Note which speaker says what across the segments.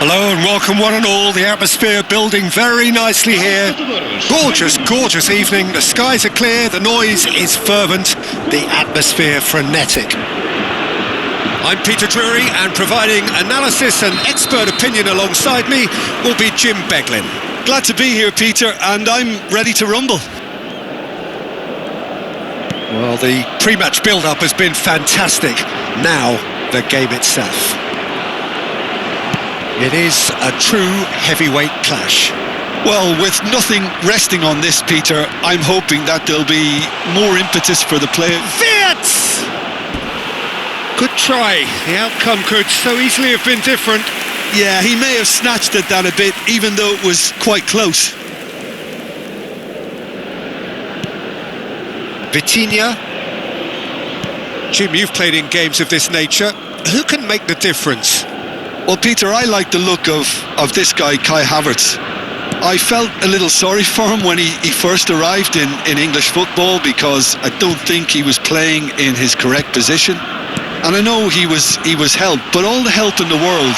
Speaker 1: Hello and welcome one and all. The atmosphere building very nicely here. Gorgeous, gorgeous evening. The skies are clear, the noise is fervent, the atmosphere frenetic. I'm Peter Drury, and providing analysis and expert opinion alongside me will be Jim Beglin.
Speaker 2: Glad to be here, Peter, and I'm ready to rumble.
Speaker 1: Well, the pre-match build-up has been fantastic. Now, the game itself. It is a true heavyweight clash.
Speaker 2: Well, with nothing resting on this, Peter, I'm hoping that there'll be more impetus for the player.
Speaker 1: Wirtz! Good try. The outcome could so easily have been different.
Speaker 2: Yeah, he may have snatched at that a bit, even though it was quite close.
Speaker 1: Vitinha. Jim, you've played in games of this nature. Who can make the difference?
Speaker 2: Well, Peter, I like the look of this guy, Kai Havertz. I felt a little sorry for him when he first arrived in English football, because I don't think he was playing in his correct position. And I know he was helped, but all the help in the world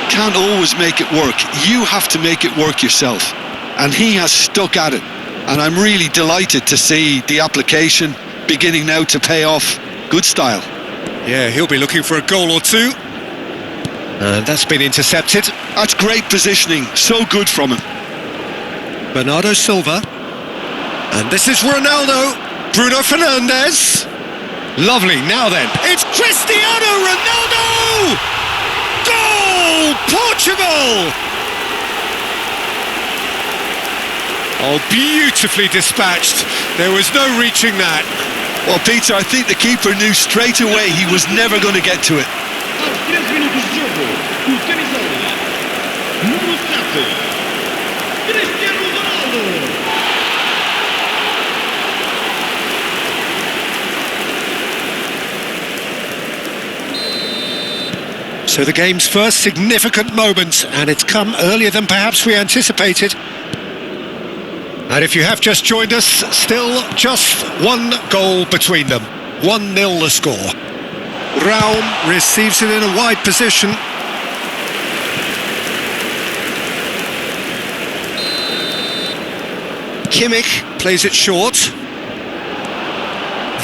Speaker 2: can't always make it work. You have to make it work yourself. And he has stuck at it. And I'm really delighted to see the application beginning now to pay off. Good style.
Speaker 1: Yeah, he'll be looking for a goal or two. And that's been intercepted.
Speaker 2: That's great positioning. So good from him.
Speaker 1: Bernardo Silva. And this is Ronaldo. Bruno Fernandes. Lovely. Now then, it's Cristiano Ronaldo! Goal! Portugal! Oh, beautifully dispatched. There was no reaching that.
Speaker 2: Well, Peter, I think the keeper knew straight away he was never going to get to it.
Speaker 1: So the game's first significant moment, and it's come earlier than perhaps we anticipated. And if you have just joined us, still just one goal between them. 1-0 the score. Raum receives it in a wide position. Kimmich plays it short.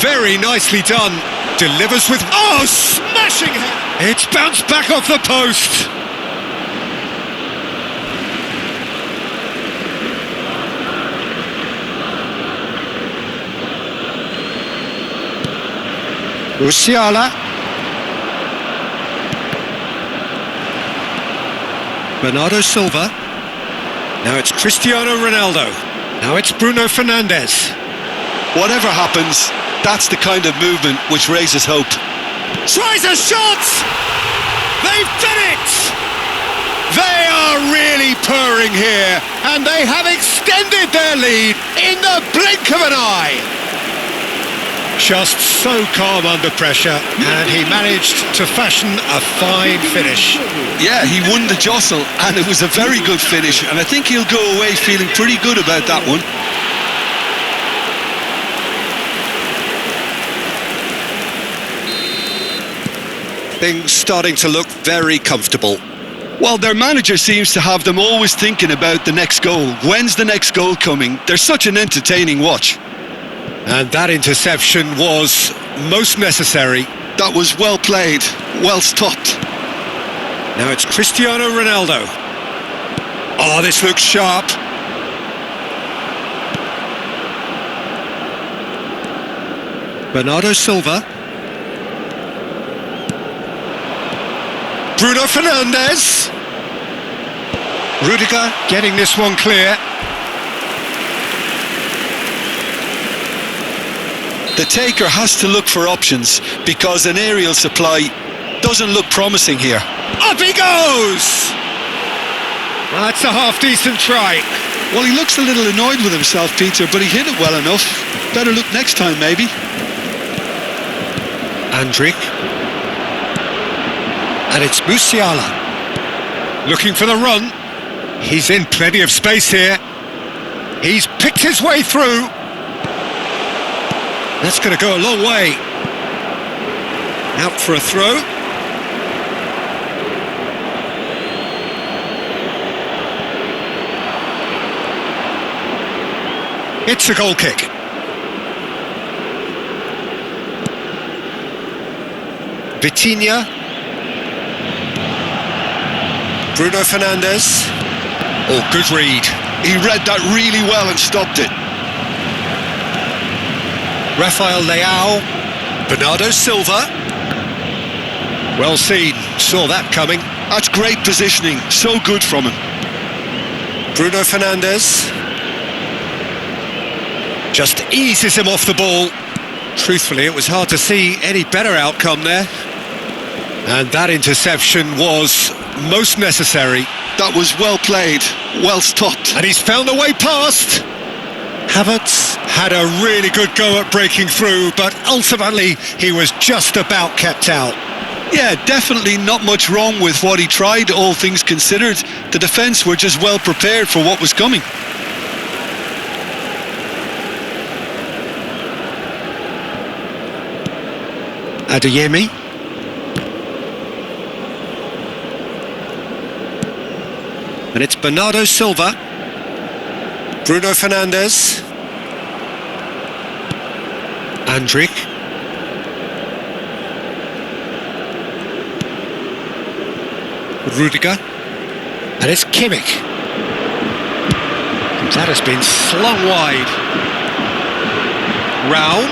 Speaker 1: Very nicely done. Delivers with... Oh, smashing head! It's bounced back off the post. Musiala. Bernardo Silva. Now it's Cristiano Ronaldo. Now it's Bruno Fernandes.
Speaker 2: Whatever happens, that's the kind of movement which raises hope.
Speaker 1: Tries a shot! They've done it! They are really purring here, and they have extended their lead in the blink of an eye. Just so calm under pressure, and he managed to fashion a fine finish.
Speaker 2: Yeah, he won the jostle, and it was a very good finish, and I think he'll go away feeling pretty good about that one.
Speaker 1: Things starting to look very comfortable.
Speaker 2: Well, their manager seems to have them always thinking about the next goal. When's the next goal coming? They're such an entertaining watch.
Speaker 1: And that interception was most necessary.
Speaker 2: That was well played, well stopped.
Speaker 1: Now it's Cristiano Ronaldo. Oh, this looks sharp. Bernardo Silva. Bruno Fernandes. Rudiger getting this one clear.
Speaker 2: The taker has to look for options, because an aerial supply doesn't look promising here.
Speaker 1: Up he goes! Well, that's a half-decent try.
Speaker 2: Well, he looks a little annoyed with himself, Peter, but he hit it well enough. Better look next time, maybe.
Speaker 1: Andrik. And it's Musiala. Looking for the run. He's in plenty of space here. He's picked his way through. That's going to go a long way. Out for a throw. It's a goal kick. Vitinha. Bruno Fernandes. Oh, good read.
Speaker 2: He read that really well and stopped it.
Speaker 1: Rafael Leao. Bernardo Silva. Well seen, saw that coming.
Speaker 2: That's great positioning, so good from him.
Speaker 1: Bruno Fernandes. Just eases him off the ball. Truthfully, it was hard to see any better outcome there. And that interception was most necessary.
Speaker 2: That was well played, well stopped.
Speaker 1: And he's found a way past. Havertz had a really good go at breaking through, but ultimately he was just about kept out.
Speaker 2: Yeah, definitely not much wrong with what he tried, all things considered. The defence were just well prepared for what was coming.
Speaker 1: Adeyemi. And it's Bernardo Silva. Bruno Fernandes. Andrik. Rudiger. And it's Kimmich. That has been slung wide. Raul.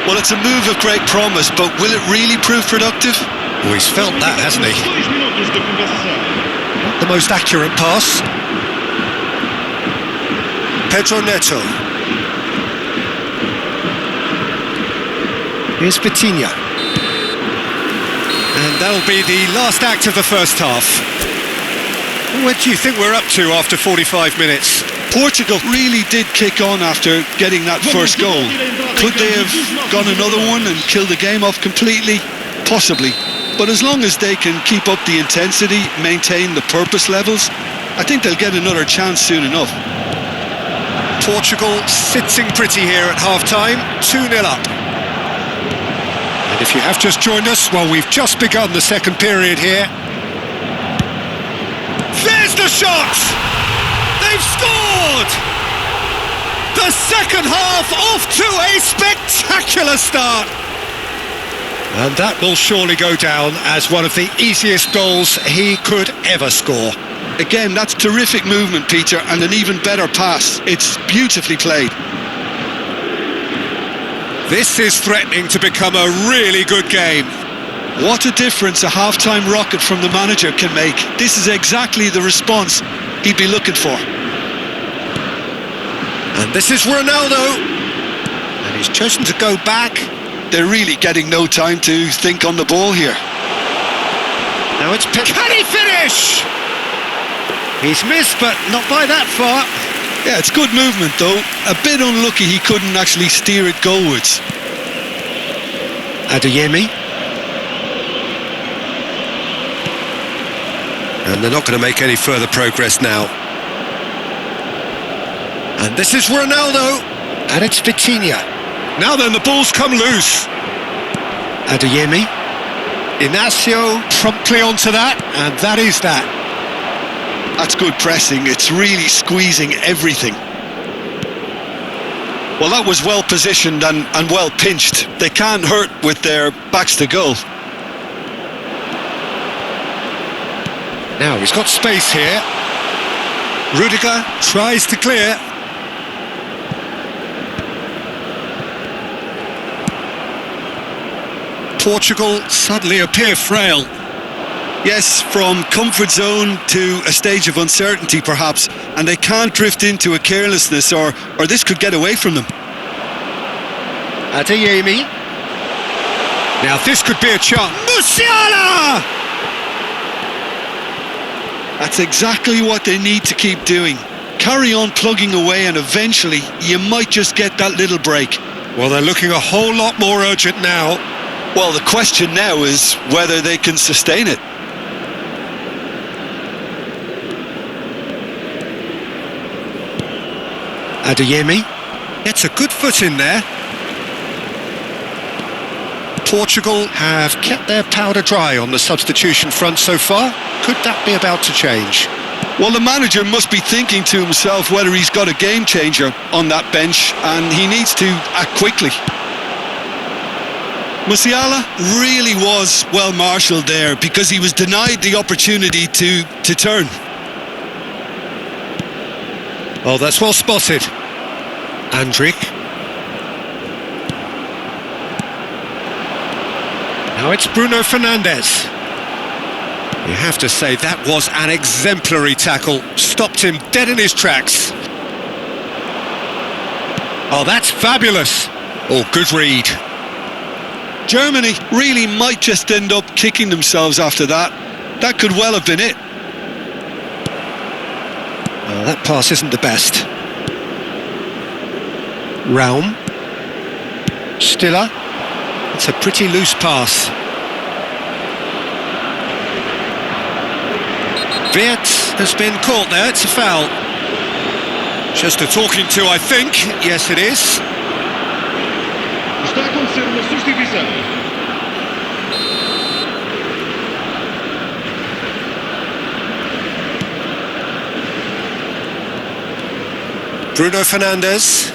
Speaker 2: Well, it's a move of great promise, but will it really prove productive?
Speaker 1: Oh, he's felt that, hasn't he? Not the most accurate pass. Pedro Neto. Here's Vitinha. And that'll be the last act of the first half. What do you think we're up to after 45 minutes?
Speaker 2: Portugal really did kick on after getting that first goal. Could they have got another one and killed the game off completely? Possibly. But as long as they can keep up the intensity, maintain the purpose levels, I think they'll get another chance soon enough.
Speaker 1: Portugal sitting pretty here at half-time, 2-0 up. And if you have just joined us, well, we've just begun the second period here. There's the shot! They've scored! The second half off to a spectacular start. And that will surely go down as one of the easiest goals he could ever score.
Speaker 2: Again, that's terrific movement, Peter, and an even better pass. It's beautifully played.
Speaker 1: This is threatening to become a really good game.
Speaker 2: What a difference a half-time rocket from the manager can make. This is exactly the response he'd be looking for.
Speaker 1: And this is Ronaldo. And he's chosen to go back.
Speaker 2: They're really getting no time to think on the ball here.
Speaker 1: Now it's Can he finish? He's missed, but not by that far.
Speaker 2: Yeah, it's good movement, though. A bit unlucky he couldn't actually steer it goalwards.
Speaker 1: Adeyemi. And they're not going to make any further progress now. And this is Ronaldo. And it's Vitinha. Now then, the ball's come loose. Adeyemi. Inacio promptly onto that, and that is that.
Speaker 2: That's good pressing. It's really squeezing everything. Well, that was well positioned and well pinched. They can't hurt with their backs to goal.
Speaker 1: Now he's got space here. Rudiger tries to clear. Portugal suddenly appear frail.
Speaker 2: Yes, from comfort zone to a stage of uncertainty perhaps, and they can't drift into a carelessness or this could get away from them.
Speaker 1: Adeyemi. Now this could be a chance. Musiala!
Speaker 2: That's exactly what they need to keep doing. Carry on plugging away and eventually you might just get that little break.
Speaker 1: Well, they're looking a whole lot more urgent now.
Speaker 2: Well, the question now is whether they can sustain it.
Speaker 1: Adeyemi gets a good foot in there. Portugal have kept their powder dry on the substitution front so far. Could that be about to change?
Speaker 2: Well, the manager must be thinking to himself whether he's got a game changer on that bench, and he needs to act quickly. Musiala really was well marshalled there because he was denied the opportunity to turn.
Speaker 1: Oh, that's well spotted. Andrik. Now it's Bruno Fernandes. You have to say that was an exemplary tackle. Stopped him dead in his tracks. Oh, that's fabulous. Oh, good read.
Speaker 2: Germany really might just end up kicking themselves after that. That could well have been it.
Speaker 1: Oh, that pass isn't the best. Raum. Stiller. It's a pretty loose pass. Wirtz has been caught there, it's a foul. Just a talking to, I think. Yes, it is.
Speaker 3: Está a acontecer uma substituição.
Speaker 1: Bruno Fernandes.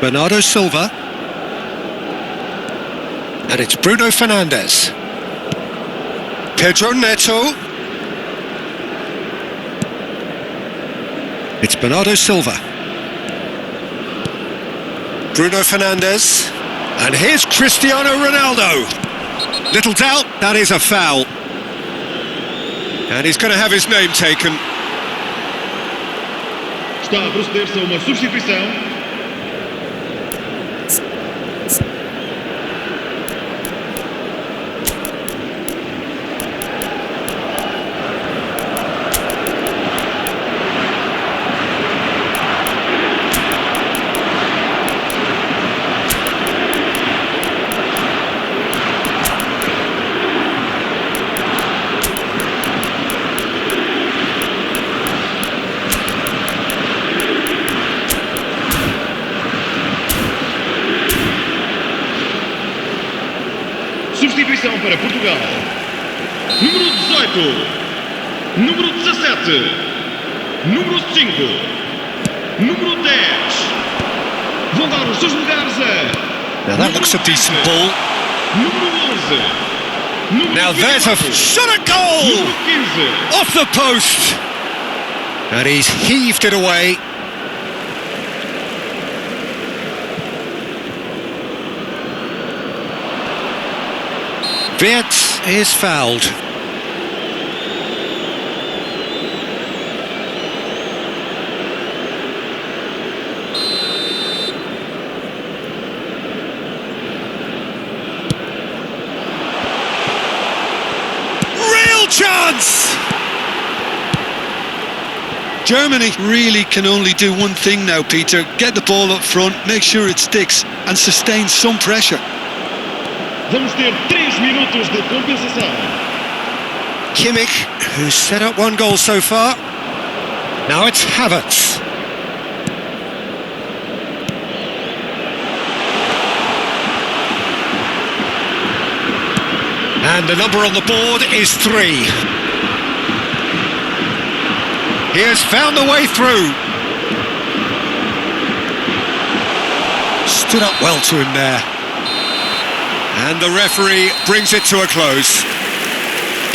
Speaker 1: Bernardo Silva. And it's Bruno Fernandes. Pedro Neto. It's Bernardo Silva. Bruno Fernandes. And here's Cristiano Ronaldo. Little doubt, that is a foul. And he's going to have his name taken.
Speaker 3: Está a proceder-se a uma substituição. Substituição para Portugal. Número 18. Número 17. Número 5. Número 10. Vão dar os seus lugares a...
Speaker 1: Now that looks a decent ball.
Speaker 3: Número 11. Número
Speaker 1: Now there's a shot at goal!
Speaker 3: Número 15.
Speaker 1: Off the post! And he's heaved it away. Wirtz is fouled. Real chance!
Speaker 2: Germany really can only do one thing now, Peter. Get the ball up front, make sure it sticks, and sustain some pressure.
Speaker 3: Vamos ter 3 minutos de compensação.
Speaker 1: Kimmich, who's set up one goal so far. Now it's Havertz. And the number on the board is 3. He has found the way through. Stood up well to him there. And the referee brings it to a close.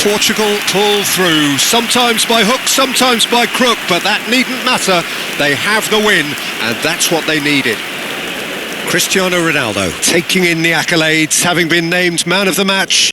Speaker 1: Portugal pull through, sometimes by hook, sometimes by crook, but that needn't matter. They have the win, and that's what they needed. Cristiano Ronaldo taking in the accolades, having been named man of the match.